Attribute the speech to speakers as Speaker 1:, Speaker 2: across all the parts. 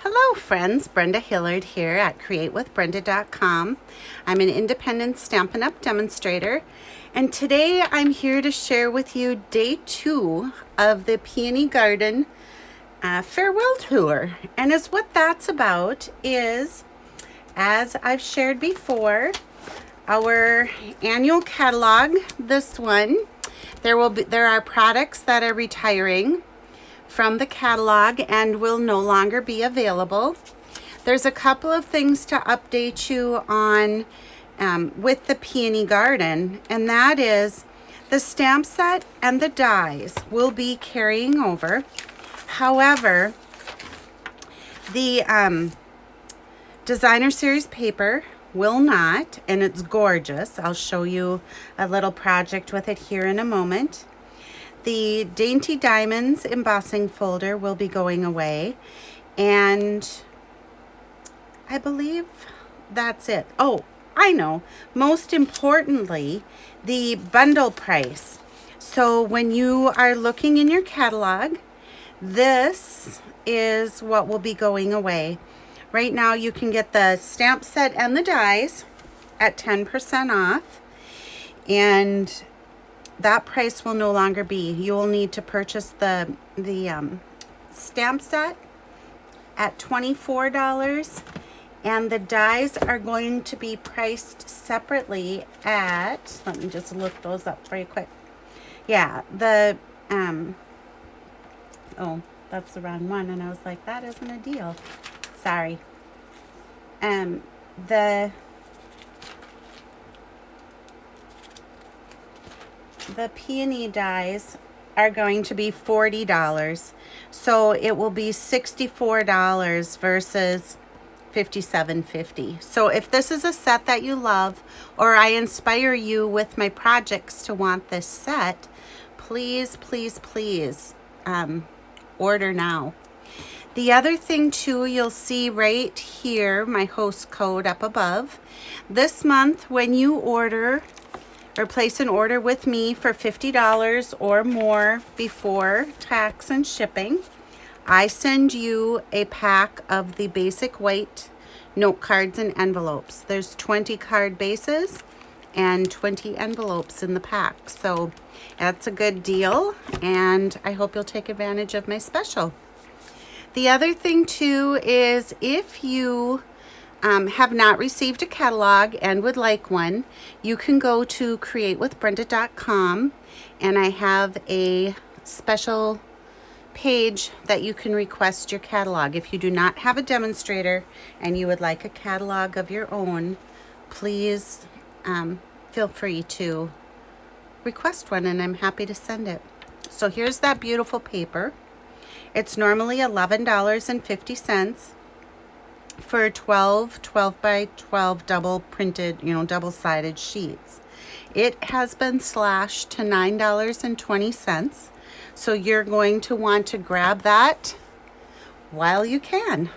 Speaker 1: Hello friends, Brenda Hillard here at createwithbrenda.com. I'm an independent Stampin' Up! Demonstrator, and today I'm here to share with you day 2 of the Peony Garden farewell tour. And what that's about is, as I've shared before, our annual catalog. This one, there are products that are retiring from the catalog and will no longer be available. There's a couple of things to update you on with the Peony Garden, and that is the stamp set and the dies will be carrying over. However, the designer series paper will not, and it's gorgeous. I'll show you a little project with it here in a moment. The Dainty Diamonds embossing folder will be going away, and I believe that's it. Oh, I know. Most importantly, the bundle price. So when you are looking in your catalog, this is what will be going away. Right now you can get the stamp set and the dies at 10% off, and that price will no longer be. You will need to purchase the stamp set at $24, and the dies are going to be priced separately at, let me just look those up very quick. Yeah, the oh, that's the wrong one, and I was like, that isn't a deal. Sorry. The Peony dies are going to be $40. So it will be $64 versus $57.50. So if this is a set that you love, or I inspire you with my projects to want this set, please, please, please order now. The other thing too, you'll see right here, my host code up above. This month, when you order or place an order with me for $50 or more before tax and shipping, I send you a pack of the basic white note cards and envelopes. There's 20 card bases and 20 envelopes in the pack. So that's a good deal, and I hope you'll take advantage of my special. The other thing too is, if you have not received a catalog and would like one, you can go to createwithbrenda.com, and I have a special page that you can request your catalog. If you do not have a demonstrator and you would like a catalog of your own, please feel free to request one, and I'm happy to send it. So here's that beautiful paper. It's normally $11.50 for 12 by 12 double printed, double-sided sheets. It has been slashed to $9.20, so you're going to want to grab that while you can.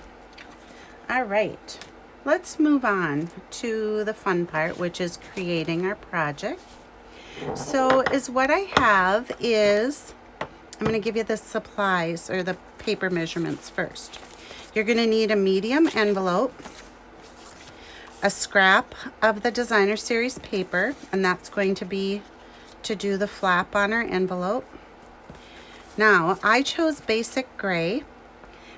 Speaker 1: All right, let's move on to the fun part, which is creating our project. So what I have is, I'm going to give you the supplies, or the paper measurements first. You're going to need a medium envelope, a scrap of the designer series paper, and that's going to be to do the flap on our envelope. Now, I chose basic gray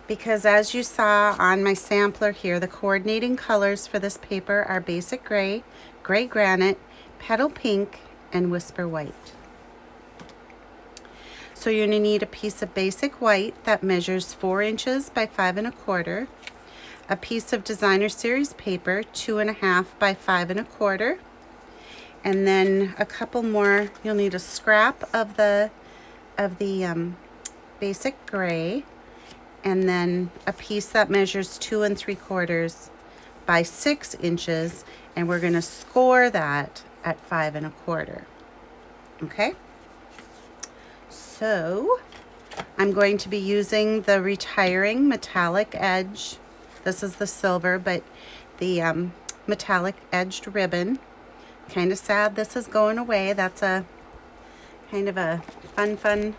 Speaker 1: because, as you saw on my sampler here, the coordinating colors for this paper are basic gray, gray granite, petal pink, and whisper white. So you're going to need a piece of basic white that measures 4 inches by 5 1/4, a piece of designer series paper 2 1/2 by 5 1/4, and then a couple more. You'll need a scrap of the basic gray, and then a piece that measures 2 3/4 by 6 inches, and we're going to score that at 5 1/4. Okay. So I'm going to be using the retiring metallic edge. This is the silver, but the metallic edged ribbon. Kind of sad this is going away. That's a kind of a fun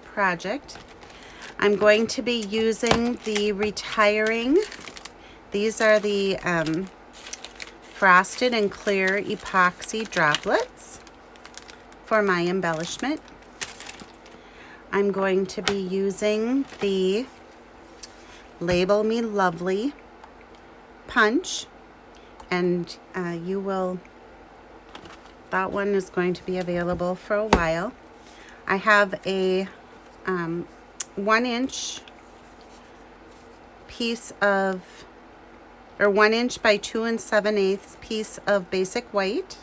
Speaker 1: project. I'm going to be using the Retiring. These are the frosted and clear epoxy droplets for my embellishment. I'm going to be using the Label Me Lovely punch, and that one is going to be available for a while. I have a 1-inch piece of, or 1 inch by 2 7/8 piece of basic white.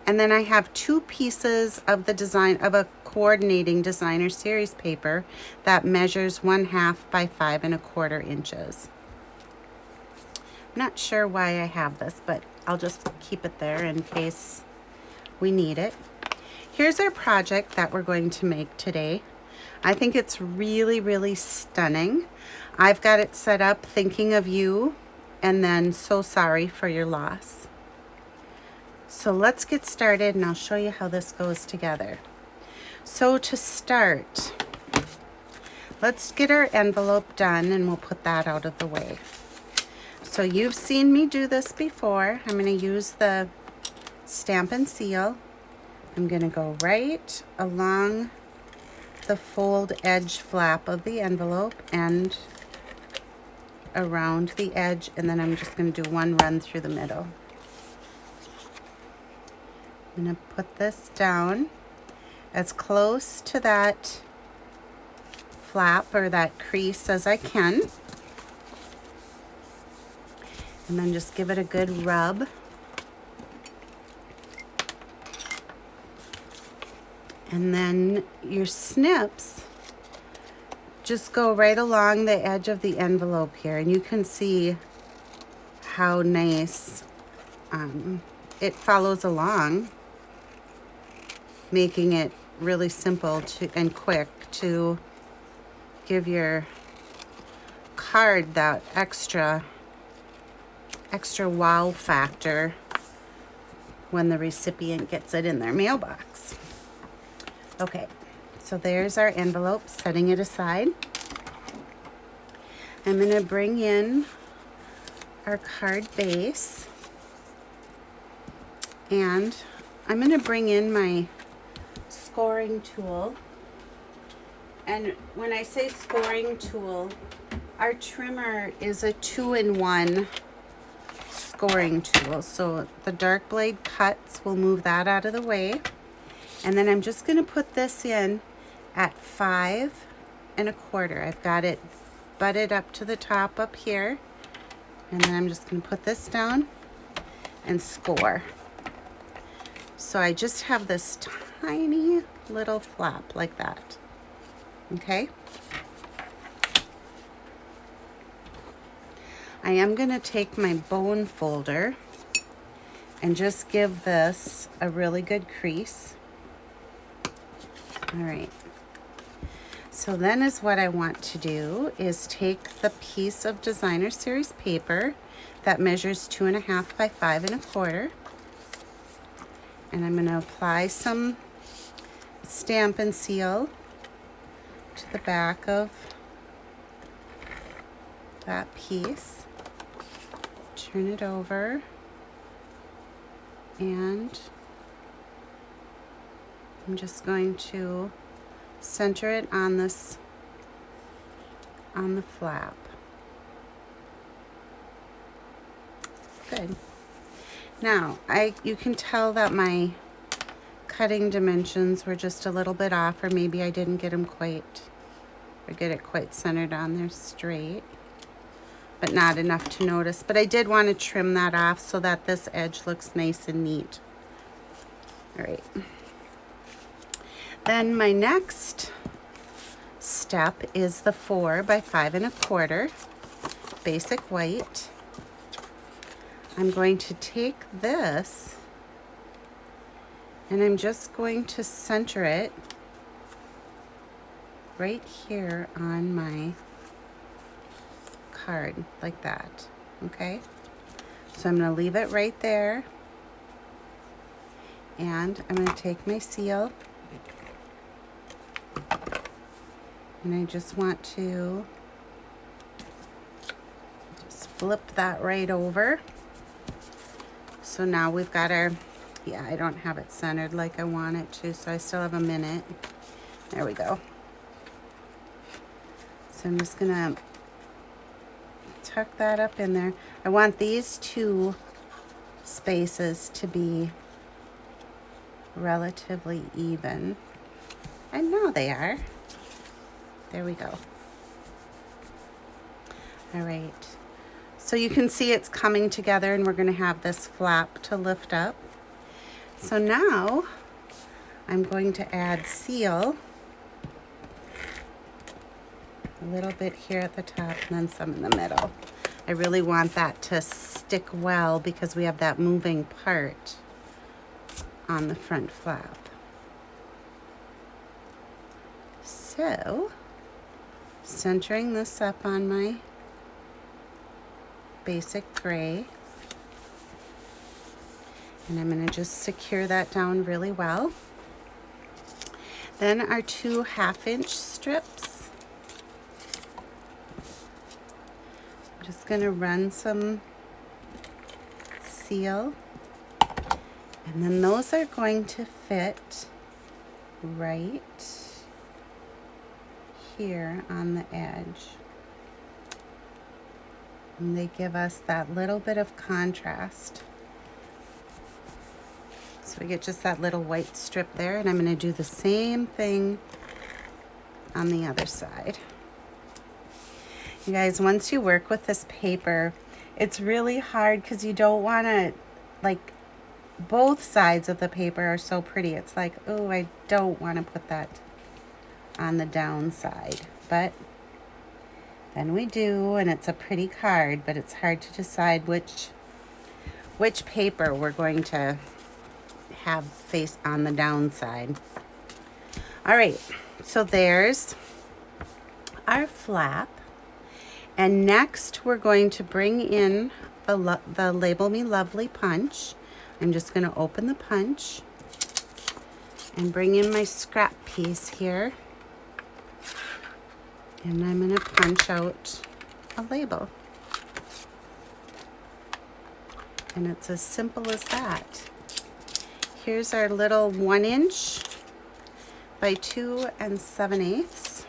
Speaker 1: And then I have 2 pieces of the design of a coordinating designer series paper that measures 1/2 by 5 1/4 inches. I'm not sure why I have this, but I'll just keep it there in case we need it. Here's our project that we're going to make today. I think it's really, really stunning. I've got it set up thinking of you, and then So Sorry for Your Loss. So let's get started, and I'll show you how this goes together. So to start, let's get our envelope done, and we'll put that out of the way. So you've seen me do this before. I'm going to use the Stamp and Seal. I'm going to go right along the fold edge flap of the envelope and around the edge, and then I'm just going to do one run through the middle. I'm going to put this down as close to that flap or that crease as I can, and then just give it a good rub. And then your snips just go right along the edge of the envelope here, and you can see how nice it follows along, making it really simple and quick to give your card that extra wow factor when the recipient gets it in their mailbox. Okay, so there's our envelope, setting it aside. I'm going to bring in our card base, and I'm going to bring in my scoring tool. And when I say scoring tool, our trimmer is a 2-in-1 scoring tool. So the dark blade cuts, we'll move that out of the way. And then I'm just going to put this in at 5 1/4. I've got it butted up to the top up here. And then I'm just going to put this down and score. So I just have this tiny little flap like that. Okay. I am going to take my bone folder and just give this a really good crease. All right. So then is what I want to do is take the piece of designer series paper that measures 2.5 by 5 1/4, and I'm going to apply some Stamp and Seal to the back of that piece. Turn it over, and I'm just going to center it on the flap. Good. Now, you can tell that my cutting dimensions were just a little bit off, or maybe I didn't get them quite, or get it quite centered on there straight, but not enough to notice. But I did want to trim that off so that this edge looks nice and neat. All right. Then my next step is the 4 by 5 1/4 basic white. I'm going to take this, and I'm just going to center it right here on my card like that. Okay, so I'm going to leave it right there, and I'm going to take my seal And I just want to just flip that right over. So now we've got our, yeah, I don't have it centered like I want it to, so I still have a minute. There we go. So I'm just gonna tuck that up in there. I want these two spaces to be relatively even. And now they are. There we go. All right. So you can see it's coming together, and we're going to have this flap to lift up. So now I'm going to add seal a little bit here at the top and then some in the middle. I really want that to stick well because we have that moving part on the front flap. So, centering this up on my basic gray. And I'm going to just secure that down really well. Then our 2 1/2-inch strips. I'm just going to run some seal. And then those are going to fit right here on the edge. And they give us that little bit of contrast. So we get just that little white strip there, and I'm going to do the same thing on the other side. You guys, once you work with this paper, it's really hard because you don't want to, like, both sides of the paper are so pretty. It's like, oh, I don't want to put that on the down side. But then we do, and it's a pretty card, but it's hard to decide which paper we're going to have face on the down side. All right, so there's our flap. And next we're going to bring in the Label Me Lovely punch. I'm just going to open the punch and bring in my scrap piece here. And I'm going to punch out a label. And it's as simple as that. Here's our little 1-inch by 2 7/8.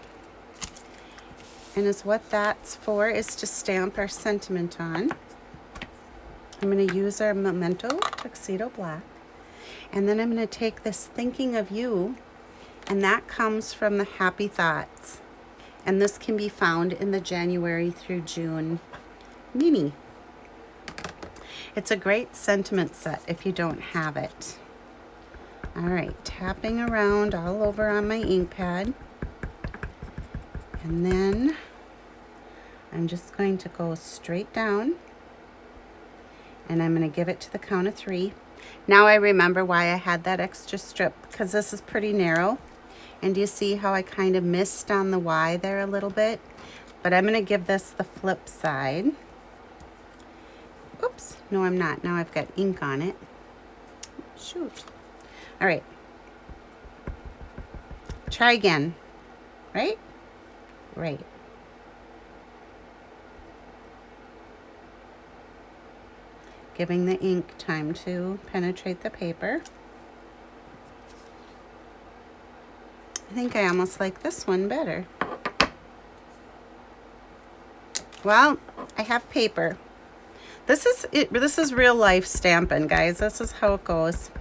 Speaker 1: And is what that's for is to stamp our sentiment on. I'm going to use our Memento Tuxedo Black. And then I'm going to take this Thinking of You, and that comes from the Happy Thoughts. And this can be found in the January through June mini. It's a great sentiment set if you don't have it. All right, tapping around all over on my ink pad. And then I'm just going to go straight down, and I'm going to give it to the count of 3. Now I remember why I had that extra strip, because this is pretty narrow. And do you see how I kind of missed on the Y there a little bit? But I'm going to give this the flip side. Oops, no I'm not. Now I've got ink on it. Shoot. All right. Try again. Right? Right. Giving the ink time to penetrate the paper. I think I almost like this one better. Well, I have paper. This is it. This is real life stamping, guys. This is how it goes.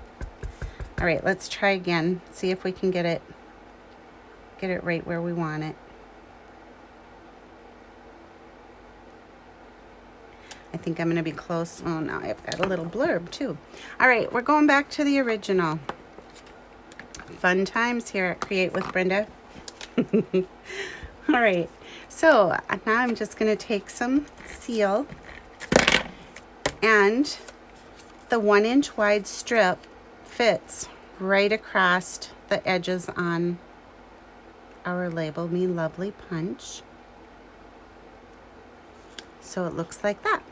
Speaker 1: All right, let's try again. See if we can get it right where we want it. I think I'm going to be close. Oh, now I've got a little blurb too. All right, we're going back to the original. Fun times here at Create with Brenda. All right, so now I'm just going to take some seal, and the 1-inch wide strip fits right across the edges on our Label Me Lovely punch. So it looks like that.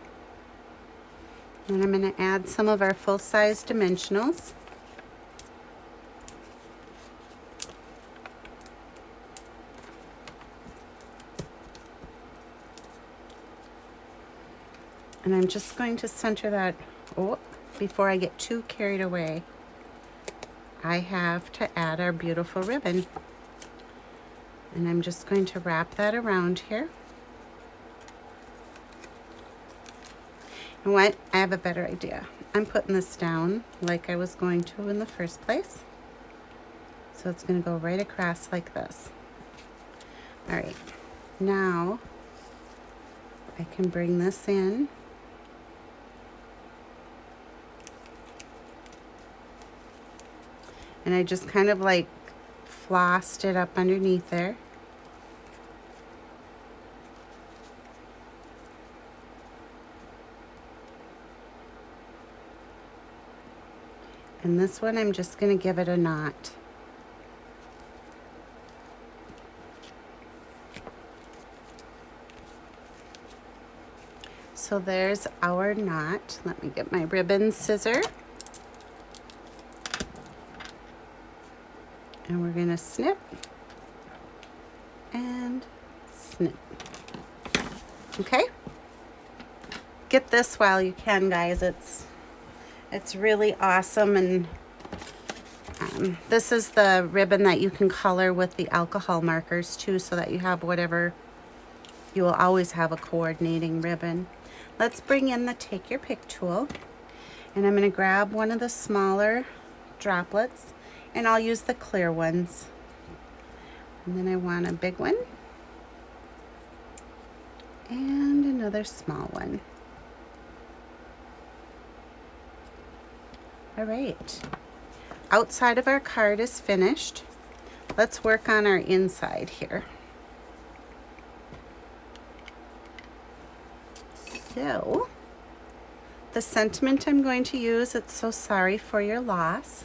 Speaker 1: And I'm going to add some of our full-size dimensionals. And I'm just going to center that. Oh, before I get too carried away, I have to add our beautiful ribbon. And I'm just going to wrap that around here. You know what? I have a better idea. I'm putting this down like I was going to in the first place. So it's going to go right across like this. All right. Now I can bring this in. And I just kind of like flossed it up underneath there. And this one, I'm just going to give it a knot. So there's our knot. Let me get my ribbon scissor. And we're going to snip and snip. Okay? Get this while you can, guys. It's really awesome, and this is the ribbon that you can color with the alcohol markers too, so that you have whatever, you will always have a coordinating ribbon. Let's bring in the Take Your Pick tool, and I'm going to grab one of the smaller droplets, and I'll use the clear ones. And then I want a big one and another small one. All right, outside of our card is finished. Let's work on our inside here. So, the sentiment I'm going to use, it's so sorry for your loss.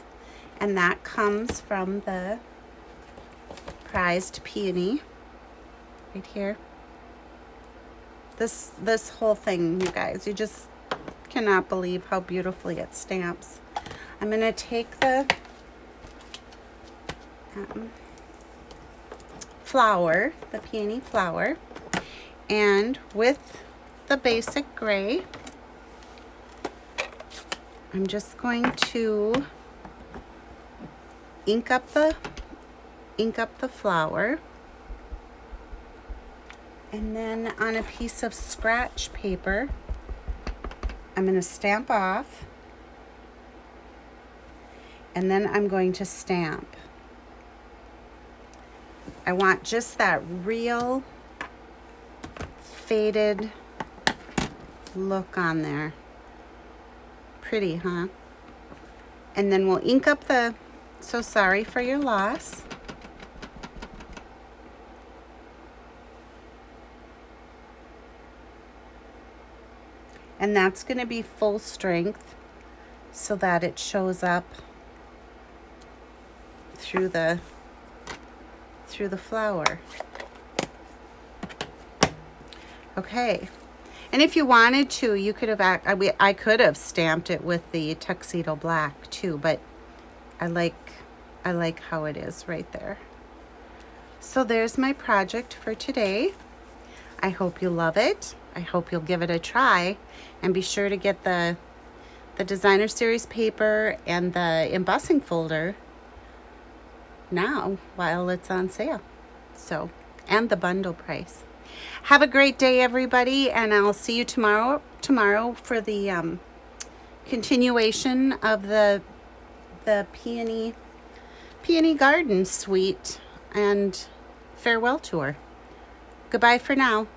Speaker 1: And that comes from the prized peony right here. This whole thing, you guys, you just cannot believe how beautifully it stamps. I'm going to take the flower, the peony flower, and with the basic gray, I'm just going to ink up the flower, and then on a piece of scratch paper, I'm going to stamp off, and then I'm going to stamp. I want just that real faded look on there. Pretty, huh? And then we'll ink up the So Sorry for Your Loss. And that's going to be full strength so that it shows up through the flower. Okay. And if you wanted to, you could have, I could have stamped it with the tuxedo black too, but I like how it is right there. So there's my project for today. I hope you love it. I hope you'll give it a try, and be sure to get the designer series paper and the embossing folder now while it's on sale. So, and the bundle price. Have a great day, everybody, and I'll see you tomorrow for the continuation of the Peony Garden Suite and farewell tour. Goodbye for now.